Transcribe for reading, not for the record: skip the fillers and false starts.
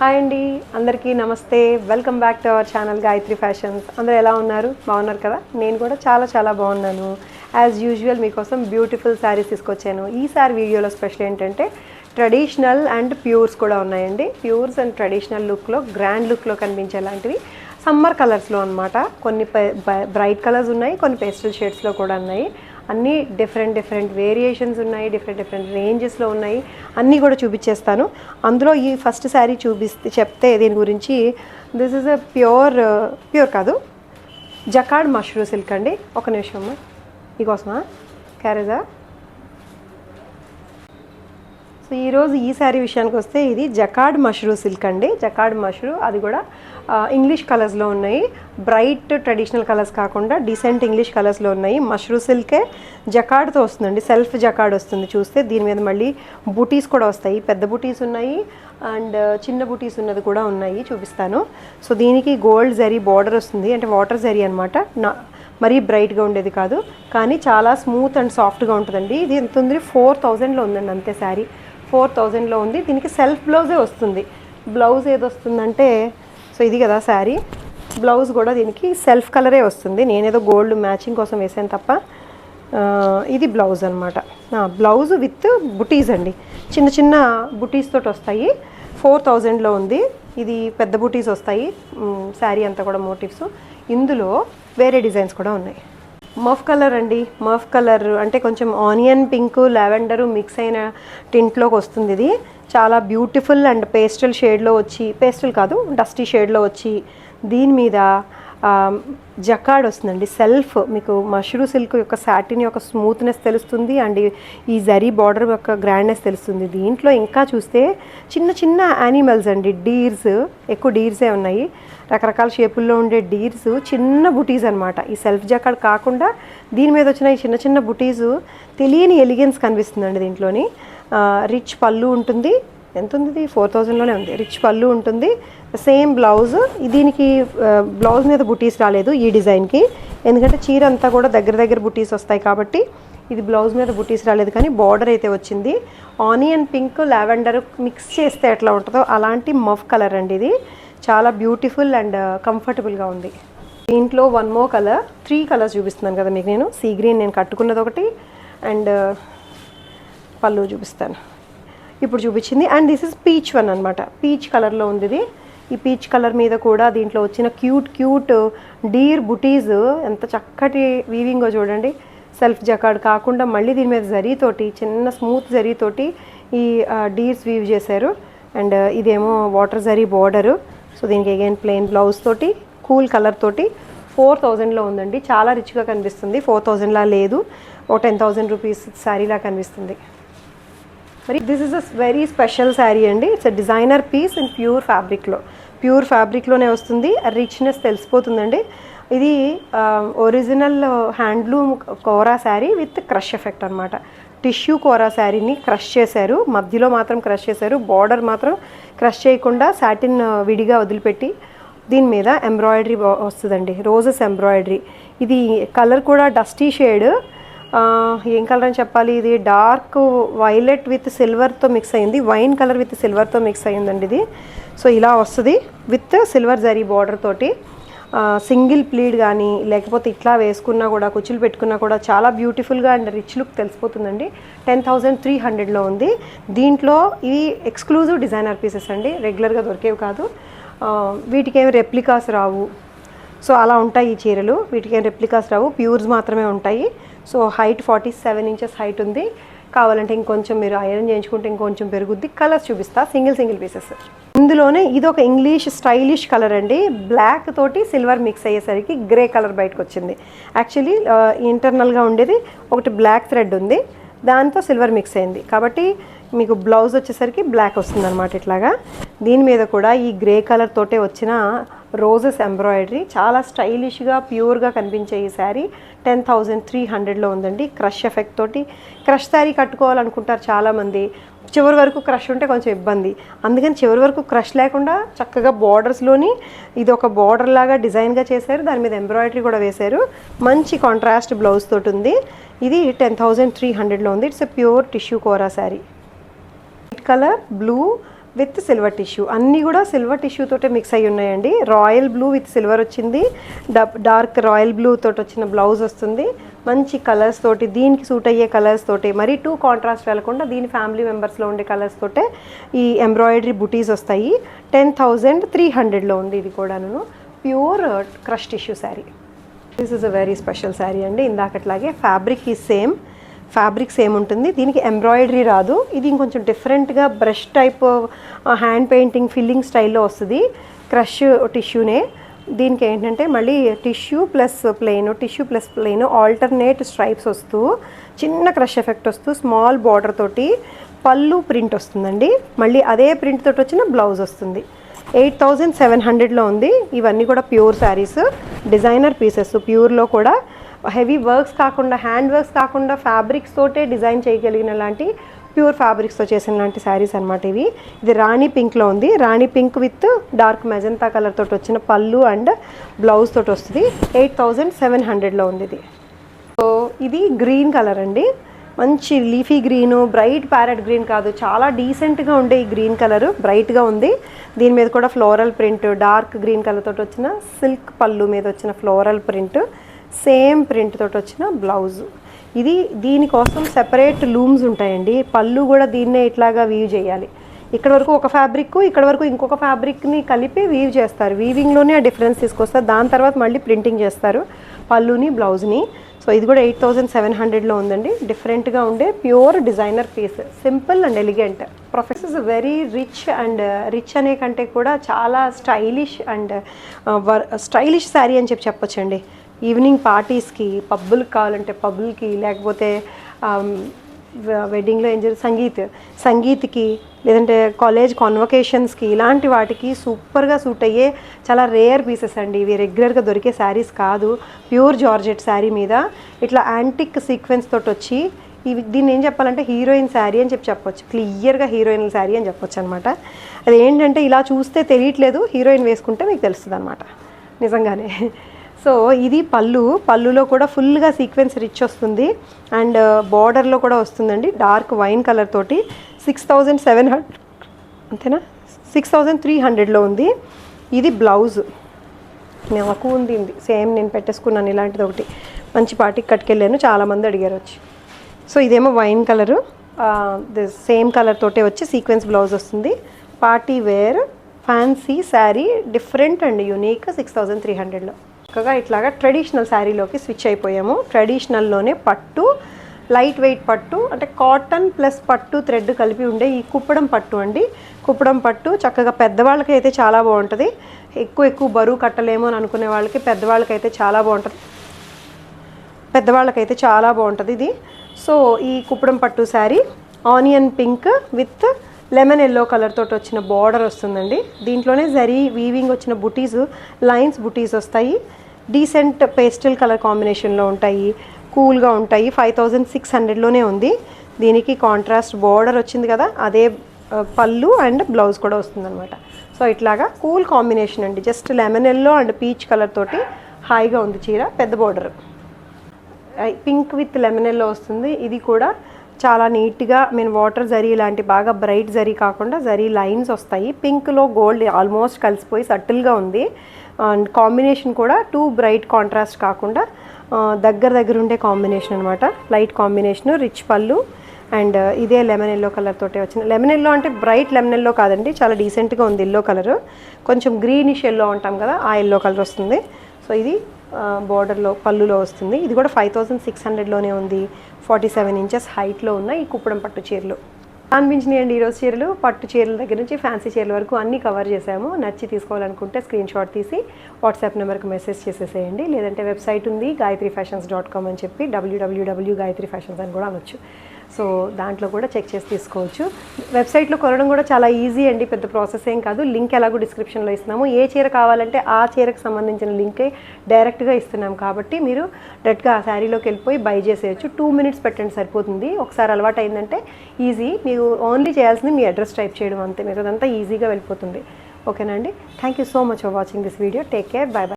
Hi అండి, అందరికీ నమస్తే. Welcome back to our channel Gayatri fashions. అందరూ ఎలా ఉన్నారు? బాగున్నారు కదా? నేను కూడా చాలా బాగున్నాను. యాజ్ యూజువల్ మీకోసం బ్యూటిఫుల్ శారీస్ తీసుకొచ్చాను. ఈ సారీ వీడియోలో స్పెషల్ ఏంటంటే ట్రెడిషనల్ అండ్ ప్యూర్స్ కూడా ఉన్నాయండి. ప్యూర్స్ అండ్ ట్రెడిషనల్ లుక్లో, గ్రాండ్ లుక్లో కనిపించేలాంటివి సమ్మర్ కలర్స్లో అనమాట. కొన్ని బ్రైట్ కలర్స్ ఉన్నాయి, కొన్ని పేస్టల్ షేడ్స్లో కూడా ఉన్నాయి. అన్నీ డిఫరెంట్ వేరియేషన్స్ ఉన్నాయి, డిఫరెంట్ రేంజెస్లో ఉన్నాయి. అన్నీ కూడా చూపించేస్తాను. అందులో ఈ ఫస్ట్ శారీ చెప్తే దీని గురించి, దిస్ ఈజ్ అ ప్యూర్ కాదు, జకార్డ్ మష్రూ సిల్క్ అండి. ఒక నిమిషం మీకోసమా క్యారేజా. సో ఈరోజు ఈ శారీ విషయానికి వస్తే ఇది జకార్డ్ మష్రూ సిల్క్ అండి. జకార్డ్ మష్రూ, అది కూడా ఇంగ్లీష్ కలర్స్లో ఉన్నాయి. బ్రైట్ ట్రెడిషనల్ కలర్స్ కాకుండా డీసెంట్ ఇంగ్లీష్ కలర్స్లో ఉన్నాయి. మష్రూ సిల్కే జకార్డ్తో వస్తుందండి, సెల్ఫ్ జకార్డ్ వస్తుంది. చూస్తే దీని మీద మళ్ళీ బూటీస్ కూడా వస్తాయి. పెద్ద బూటీస్ ఉన్నాయి అండ్ చిన్న బూటీస్ ఉన్నది కూడా ఉన్నాయి, చూపిస్తాను. సో దీనికి గోల్డ్ జరీ బార్డర్ వస్తుంది, అంటే వాటర్ జరీ అనమాట. మరీ బ్రైట్గా ఉండేది కాదు, కానీ చాలా స్మూత్ అండ్ సాఫ్ట్గా ఉంటుందండి. ఇది ఎంత ఉంది? 4000లో ఉందండి అంతే. శారీ 4000లో ఉంది. దీనికి సెల్ఫ్ బ్లౌజే వస్తుంది. బ్లౌజ్ ఏది వస్తుందంటే, సో ఇది కదా శారీ, బ్లౌజ్ కూడా దీనికి సెల్ఫ్ కలరే వస్తుంది. నేనేదో గోల్డ్ మ్యాచింగ్ కోసం వేసాను తప్ప. ఇది బ్లౌజ్ అనమాట. బ్లౌజ్ విత్ బుటీస్ అండి, చిన్న బుటీస్ తోటి వస్తాయి. 4000లో ఉంది. ఇది పెద్ద బుటీస్ వస్తాయి. శారీ అంతా కూడా మోటివ్స్. ఇందులో వేరే డిజైన్స్ కూడా ఉన్నాయి. మఫ్ కలర్ అండి. మఫ్ కలర్ అంటే కొంచెం ఆనియన్ పింక్, లావెండరు మిక్స్ అయిన టింట్లోకి వస్తుంది. ఇది చాలా బ్యూటిఫుల్ అండ్ పేస్టల్ షేడ్లో వచ్చి, పేస్టల్ కాదు డస్టీ షేడ్లో వచ్చి, దీని మీద జకార్డ్ వస్తుందండి. సెల్ఫ్ మీకు మష్రూ సిల్క్ యొక్క సాటిన్ యొక్క స్మూత్నెస్ తెలుస్తుంది అండ్ ఈ జరీ బార్డర్ యొక్క గ్రాండ్నెస్ తెలుస్తుంది. దీంట్లో ఇంకా చూస్తే చిన్న యానిమల్స్ అండి, డీర్స్, ఎక్కువ డీర్సే ఉన్నాయి. రకరకాల షేపుల్లో ఉండే డీర్స్, చిన్న బుటీస్ అనమాట. ఈ సెల్ఫ్ జకార్డ్ కాకుండా దీని మీద వచ్చిన ఈ చిన్న బుటీస్ తెలియని ఎలిగెన్స్ కనిపిస్తుందండి దీంట్లోని. రిచ్ పళ్ళు ఉంటుంది. ఎంత ఉంది? 4000లోనే ఉంది. రిచ్ పళ్ళు ఉంటుంది. Same blouse. దీనికి బ్లౌజ్ మీద బుటీస్ రాలేదు ఈ డిజైన్కి, ఎందుకంటే చీర అంతా కూడా దగ్గర బుటీస్ వస్తాయి కాబట్టి ఇది బ్లౌజ్ మీద బుటీస్ రాలేదు, కానీ బార్డర్ అయితే వచ్చింది. ఆనియన్ పింక్, లావెండర్ మిక్స్ చేస్తే ఎట్లా ఉంటుందో అలాంటి మఫ్ కలర్ అండి. ఇది చాలా బ్యూటిఫుల్ అండ్ కంఫర్టబుల్గా ఉంది. దీంట్లో వన్ మోర్ కలర్, 3 కలర్స్ చూపిస్తున్నాను కదా మీకు నేను. సీ గ్రీన్ నేను కట్టుకున్నది ఒకటి, అండ్ పళ్ళు చూపిస్తాను ఇప్పుడు చూపించింది. And this is peach one అనమాట. పీచ్ కలర్లో ఉంది ఇది. ఈ పీచ్ కలర్ మీద కూడా దీంట్లో వచ్చిన క్యూట్ డీర్ బుటీస్ ఎంత చక్కటి వీవింగో చూడండి. సెల్ఫ్ జకార్డ్ కాకుండా మళ్ళీ దీని మీద జరీతోటి, చిన్న స్మూత్ జరీతోటి ఈ డీర్స్ వీవ్ చేశారు. అండ్ ఇదేమో వాటర్ జరీ బార్డరు. సో దీనికి అగైన్ ప్లెయిన్ బ్లౌజ్ తోటి, కూల్ కలర్ తోటి 4000లో ఉందండి. చాలా రిచ్గా కనిపిస్తుంది. 4000లా లేదు, ఓ 10,000 రూపీస్ శారీలా కనిపిస్తుంది. మరి this is a very special sari అండి. It's a designer piece in pure ఫ్యాబ్రిక్లోనే వస్తుంది. రిచ్నెస్ తెలిసిపోతుందండి. ఇది original handloom kora sari with crush effect అనమాట. టిష్యూ కోరా శారీని క్రష్ చేశారు, మధ్యలో మాత్రం క్రష్ చేశారు, బార్డర్ మాత్రం క్రష్ చేయకుండా సాటిన్ విడిగా వదిలిపెట్టి దీని మీద ఎంబ్రాయిడరీ వస్తుందండి, రోజెస్ ఎంబ్రాయిడరీ. ఇది కలర్ కూడా డస్టీ షేడ్. ఏం కలర్ అని చెప్పాలి, ఇది డార్క్ వైలెట్ విత్ సిల్వర్తో మిక్స్ అయింది, వైన్ కలర్ విత్ సిల్వర్తో మిక్స్ అయ్యిందండి ఇది. సో ఇలా వస్తుంది విత్ సిల్వర్ జరీ బార్డర్ తోటి. సింగిల్ ప్లీడ్ కానీ లేకపోతే ఇట్లా వేసుకున్నా కూడా, కుచ్చులు పెట్టుకున్నా కూడా చాలా బ్యూటిఫుల్గా అండ్ రిచ్ లుక్ తెలిసిపోతుందండి. 10,300లో ఉంది. దీంట్లో ఇవి ఎక్స్క్లూజివ్ డిజైనర్ పీసెస్ అండి, రెగ్యులర్గా దొరికేవి కాదు. వీటికి ఏమి రెప్లికాస్ రావు. సో అలా ఉంటాయి ఈ చీరలు. వీటికి ఏం రెప్లికాస్ రావు, ప్యూర్స్ మాత్రమే ఉంటాయి. సో హైట్ 47 ఇంచెస్ హైట్ ఉంది. కావాలంటే ఇంకొంచెం మీరు ఐరన్ చేయించుకుంటే ఇంకొంచెం పెరుగుద్ది. కలర్స్ చూపిస్తా, సింగిల్ పీసెస్. ఇందులోనే ఇది ఒక ఇంగ్లీష్ స్టైలిష్ కలర్ అండి. బ్లాక్ తోటి సిల్వర్ మిక్స్ అయ్యేసరికి గ్రే కలర్ బయటకు వచ్చింది. యాక్చువల్లీ ఇంటర్నల్గా ఉండేది ఒకటి బ్లాక్ థ్రెడ్ ఉంది, దాంతో సిల్వర్ మిక్స్ అయింది కాబట్టి మీకు బ్లౌజ్ వచ్చేసరికి బ్లాక్ వస్తుంది అనమాట. ఇట్లాగా దీని మీద కూడా ఈ గ్రే కలర్ తోటే వచ్చిన రోజెస్ ఎంబ్రాయిడరీ, చాలా స్టైలిష్గా ప్యూర్గా కనిపించే ఈ శారీ 10,300లో ఉందండి. క్రష్ ఎఫెక్ట్ తోటి. క్రష్ శారీ కట్టుకోవాలనుకుంటారు చాలామంది, చివరి వరకు క్రష్ ఉంటే కొంచెం ఇబ్బంది. అందుకని చివరి వరకు క్రష్ లేకుండా చక్కగా బార్డర్స్లోని ఇది ఒక బార్డర్ లాగా డిజైన్గా చేశారు, దాని మీద ఎంబ్రాయిడరీ కూడా వేశారు. మంచి కాంట్రాస్ట్ బ్లౌజ్ తోటి ఉంది. ఇది 10,300లో ఉంది. It's a pure tissue kora sari. White colour, blue with silver tissue. అన్నీ కూడా సిల్వర్ టిష్యూ తోటే మిక్స్ అయ్యి ఉన్నాయండి. రాయల్ బ్లూ విత్ సిల్వర్ వచ్చింది, డార్క్ రాయల్ బ్లూ తోటి వచ్చిన బ్లౌజ్ వస్తుంది. మంచి కలర్స్ తోటి, దీనికి సూట్ అయ్యే కలర్స్ తోటి, మరీ టూ కాంట్రాస్ట్ వెళ్ళకుండా దీని ఫ్యామిలీ మెంబర్స్లో ఉండే కలర్స్ తోటే ఈ ఎంబ్రాయిడరీ బుటీస్ వస్తాయి. 10,300లో ఉంది. ఇది కూడాను pure crush tissue sari. This is a very special sari అండి. ఇందాకట్లాగే ఫ్యాబ్రిక్ సేమ్ ఉంటుంది, దీనికి ఎంబ్రాయిడరీ రాదు. ఇది ఇంకొంచెం డిఫరెంట్గా brush type hand painting filling స్టైల్లో వస్తుంది. క్రష్ టిష్యూనే. దీనికి ఏంటంటే మళ్ళీ tissue plus plain alternate stripes వస్తూ చిన్న క్రష్ ఎఫెక్ట్ వస్తూ స్మాల్ బార్డర్ తోటి పళ్ళు ప్రింట్ వస్తుందండి. మళ్ళీ అదే ప్రింట్ తోటి వచ్చిన బ్లౌజ్ వస్తుంది. 8,700లో ఉంది. ఇవన్నీ కూడా ప్యూర్ శారీస్, డిజైనర్ పీసెస్. ప్యూర్లో కూడా హెవీ వర్క్స్ కాకుండా, హ్యాండ్ వర్క్స్ కాకుండా ఫ్యాబ్రిక్స్ తోటే డిజైన్ చేయగలిగిన లాంటి ప్యూర్ ఫ్యాబ్రిక్స్తో చేసిన లాంటి శారీస్ అనమాట ఇవి. ఇది రాణి పింక్లో ఉంది. Rani pink with dark magenta colour తోటి వచ్చిన పళ్ళు అండ్ బ్లౌజ్ తోటి వస్తుంది. 8,700లో ఉంది ఇది. సో ఇది గ్రీన్ కలర్ అండి. మంచి leafy green, bright parrot green కాదు, చాలా డీసెంట్గా ఉండే ఈ గ్రీన్ కలరు. బ్రైట్గా ఉంది. దీని మీద కూడా floral print, dark green colour తోటి వచ్చిన సిల్క్ పళ్ళు మీద వచ్చిన ఫ్లోరల్ ప్రింట్, సేమ్ ప్రింట్ తోటి వచ్చిన బ్లౌజ్. ఇది దీనికోసం సెపరేట్ లూమ్స్ ఉంటాయండి. పళ్ళు కూడా దీన్నే ఇట్లాగా వీవ్ చేయాలి. ఇక్కడ వరకు ఒక ఫ్యాబ్రిక్, ఇక్కడ వరకు ఇంకొక ఫ్యాబ్రిక్ని కలిపి వీవ్ చేస్తారు. వీవింగ్లోనే ఆ డిఫరెన్స్ తీసుకొస్తారు. దాని తర్వాత మళ్ళీ ప్రింటింగ్ చేస్తారు పళ్ళుని, బ్లౌజ్ని. సో ఇది కూడా 8,700లో ఉందండి. డిఫరెంట్గా ఉండే pure designer piece, simple and elegant. Professors very rich అనే కంటే కూడా చాలా స్టైలిష్ అండ్ స్టైలిష్ శారీ అని చెప్పొచ్చండి. ఈవినింగ్ పార్టీస్కి, పబ్బులకి కావాలంటే పబ్బులకి, లేకపోతే వెడ్డింగ్లో ఏం జరుగుతుంది సంగీత్కి, లేదంటే కాలేజ్ కాన్వకేషన్స్కి, ఇలాంటి వాటికి సూపర్గా సూట్ అయ్యే చాలా రేర్ పీసెస్ అండి ఇవి. రెగ్యులర్గా దొరికే శారీస్ కాదు. ప్యూర్ జార్జెట్ శారీ మీద ఇట్లా యాంటిక్ సీక్వెన్స్ తోటి వచ్చి దీన్ని ఏం చెప్పాలంటే హీరోయిన్ శారీ అని చెప్పొచ్చు. క్లియర్గా హీరోయిన్ శారీ అని చెప్పొచ్చు అనమాట. అది ఏంటంటే ఇలా చూస్తే తెలియట్లేదు, హీరోయిన్ వేసుకుంటే మీకు తెలుస్తుంది అనమాట నిజంగానే. సో ఇది పళ్ళులో కూడా ఫుల్గా సీక్వెన్స్ రిచ్ వస్తుంది అండ్ బార్డర్లో కూడా వస్తుందండి. డార్క్ వైన్ కలర్ తోటి 6,700 అంతేనా, 6,300లో ఉంది. ఇది బ్లౌజ్ నాకు ఉంది, సేమ్ నేను పెట్టేసుకున్నాను ఇలాంటిది ఒకటి. మంచి పార్టీకి కట్టుకెళ్ళాను, చాలామంది అడిగారు వచ్చి. సో ఇదేమో వైన్ కలరు, సేమ్ కలర్ తోటే వచ్చి సీక్వెన్స్ బ్లౌజ్ వస్తుంది. Party wear fancy sari, different and unique. 6,300లో చక్కగా ఇట్లాగా ట్రెడిషనల్ శారీలోకి స్విచ్ అయిపోయాము. ట్రెడిషనల్లోనే పట్టు, లైట్ వెయిట్ పట్టు, అంటే కాటన్ ప్లస్ పట్టు థ్రెడ్ కలిపి ఉండే ఈ కుప్పడం పట్టు అండి. కుప్పడం పట్టు చక్కగా పెద్దవాళ్ళకి అయితే చాలా బాగుంటుంది. ఎక్కువ బరువు కట్టలేమో అని అనుకునే వాళ్ళకి, పెద్దవాళ్ళకైతే చాలా బాగుంటుంది ఇది. సో ఈ కుప్పడం పట్టు sari onion pink with lemon yellow colour తోటి వచ్చిన బార్డర్ వస్తుందండి. దీంట్లోనే జరీ వీవింగ్ వచ్చిన బుటీస్, లైన్స్ బుటీస్ వస్తాయి. డీసెంట్ పేస్టల్ కలర్ కాంబినేషన్లో ఉంటాయి, కూల్గా ఉంటాయి. 5,600లోనే ఉంది. దీనికి కాంట్రాస్ట్ బార్డర్ వచ్చింది కదా, అదే పళ్ళు అండ్ బ్లౌజ్ కూడా వస్తుందన్నమాట. సో ఇట్లాగా కూల్ కాంబినేషన్ అండి. Just lemon yellow and peach colour తోటి హాయిగా ఉంది చీర. పెద్ద border pink with lemon yellow వస్తుంది. ఇది కూడా చాలా నీట్గా, వాటర్ జరీ ఇలాంటి బాగా బ్రైట్ జరీ కాకుండా జరీ లైన్స్ వస్తాయి. పింక్లో గోల్డ్ ఆల్మోస్ట్ కలిసిపోయి సటిల్గా ఉంది. అండ్ కాంబినేషన్ కూడా టూ బ్రైట్ కాంట్రాస్ట్ కాకుండా దగ్గర ఉండే కాంబినేషన్ అనమాట. లైట్ కాంబినేషన్, రిచ్ పళ్ళు అండ్ ఇదే లెమన్ ఎల్లో కలర్ తోటే వచ్చిన. లెమన్ ఎల్లో అంటే బ్రైట్ లెమన్ ఎల్లో కాదండి, చాలా డీసెంట్గా ఉంది ఎల్లో కలర్. కొంచెం గ్రీనిష్ ఎల్లో అంటాం కదా, ఆ ఎల్లో కలర్ వస్తుంది. సో ఇది బార్డర్లో పళ్ళులో వస్తుంది. ఇది కూడా 5,600లోనే ఉంది. 47 ఇంచెస్ హైట్లో ఉన్న ఈ కుప్పడం పట్టు చీరలు అనిపించినాయండి ఈరోజు చీరలు. పట్టు చీరల దగ్గర నుంచి ఫ్యాన్సీ చీరల వరకు అన్నీ కవర్ చేసాము. నచ్చి తీసుకోవాలనుకుంటే స్క్రీన్ షాట్ తీసి వాట్సాప్ నెంబర్కి మెసేజ్ చేసేసేయండి. లేదంటే వెబ్సైట్ ఉంది gayatrifashions.com అని చెప్పి, www.gayatrifashions అని కూడా అనొచ్చు. సో దాంట్లో కూడా చెక్ చేసి తీసుకోవచ్చు. వెబ్సైట్లో కొనడం కూడా చాలా ఈజీ అండి, పెద్ద ప్రాసెస్ ఏం కాదు. లింక్ ఎలాగో డిస్క్రిప్షన్లో ఇస్తున్నాము. ఏ చీర కావాలంటే ఆ చీరకు సంబంధించిన లింకే డైరెక్ట్గా ఇస్తున్నాం కాబట్టి మీరు డైరెక్ట్గా ఆ శారీలోకి వెళ్ళిపోయి బై చేసేయచ్చు. 2 minutes పెట్టండి సరిపోతుంది. ఒకసారి అలవాటు అయిందంటే ఈజీ. మీకు ఓన్లీ చేయాల్సింది మీ అడ్రస్ టైప్ చేయడం అంతే, మీరు అదంతా ఈజీగా వెళ్ళిపోతుంది. ఓకేనా అండి. Thank you so much for watching this video. Take care, by by.